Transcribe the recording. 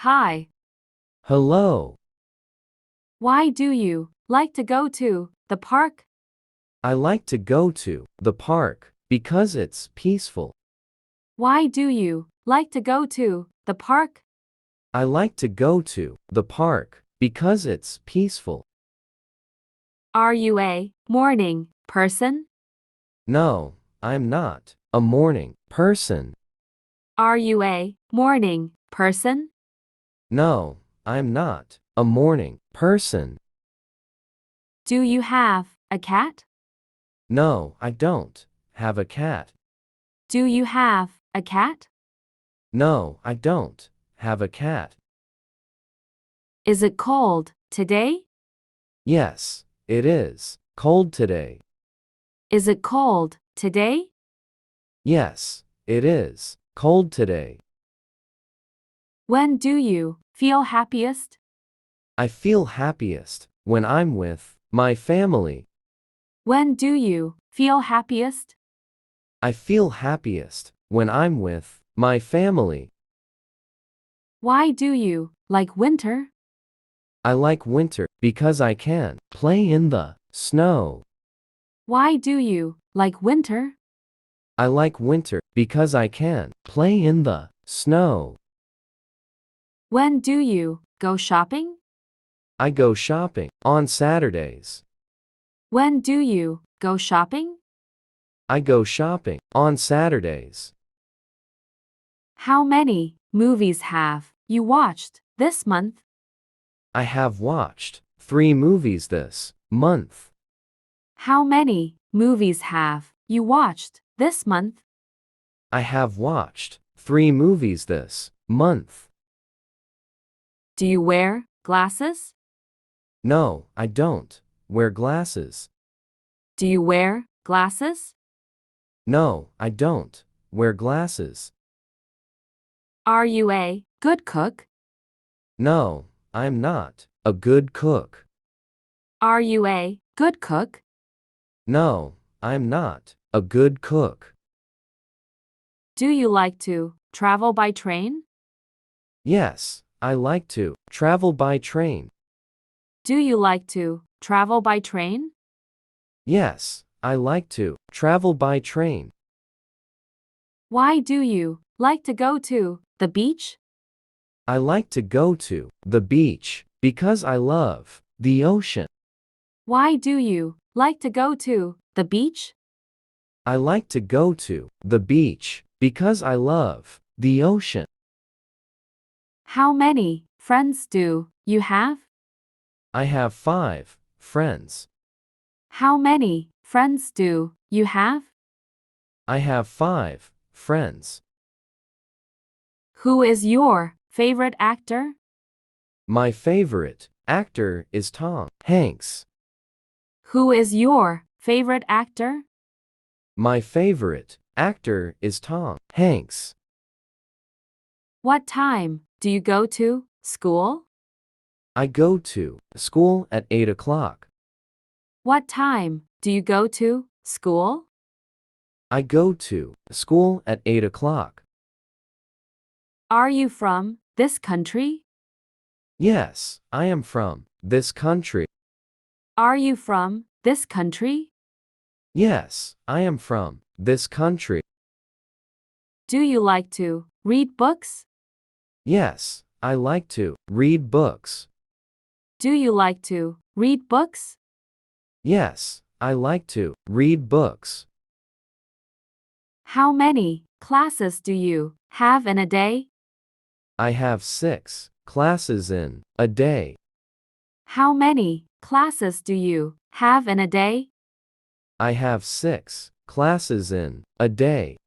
Hi. Hello. Why do you like to go to the park? I like to go to the park because it's peaceful. Why do you like to go to the park? I like to go to the park because it's peaceful. Are you a morning person? No, I'm not a morning person. Are you a morning person? No, I'm not a morning person. Do you have a cat? No, I don't have a cat. Do you have a cat? No, I don't have a cat. Is it cold today? Yes, it is cold today. Is it cold today? Yes, it is cold today. When do you feel happiest? I feel happiest when I'm with my family. When do you feel happiest? I feel happiest when I'm with my family. Why do you like winter? I like winter because I can play in the snow. Why do you like winter? I like winter because I can play in the snow. When do you go shopping? I go shopping on Saturdays. When do you go shopping? I go shopping on Saturdays. How many movies have you watched this month? I have watched 3 movies this month. How many movies have you watched this month? I have watched 3 movies this month. Do you wear glasses? No, I don't wear glasses. Do you wear glasses? No, I don't wear glasses. Are you a good cook? No, I'm not a good cook. Are you a good cook? No, I'm not a good cook. Do you like to travel by train? Yes, I like to travel by train. Do you like to travel by train? Yes, I like to travel by train. Why do you like to go to the beach? I like to go to the beach because I love the ocean. Why do you like to go to the beach? I like to go to the beach because I love the ocean. How many friends do you have? I have 5 friends. How many friends do you have? I have 5 friends. Who is your favorite actor? My favorite actor is Tom Hanks. Who is your favorite actor? My favorite actor is Tom Hanks. What time do you go to school? I go to school at 8 o'clock. What time do you go to school? I go to school at 8 o'clock. Are you from this country? Yes, I am from this country. Are you from this country? Yes, I am from this country. Do you like to read books? Yes, I like to read books. Do you like to read books? Yes, I like to read books. How many classes do you have in a day? I have 6 classes in a day. How many classes do you have in a day? I have 6 classes in a day.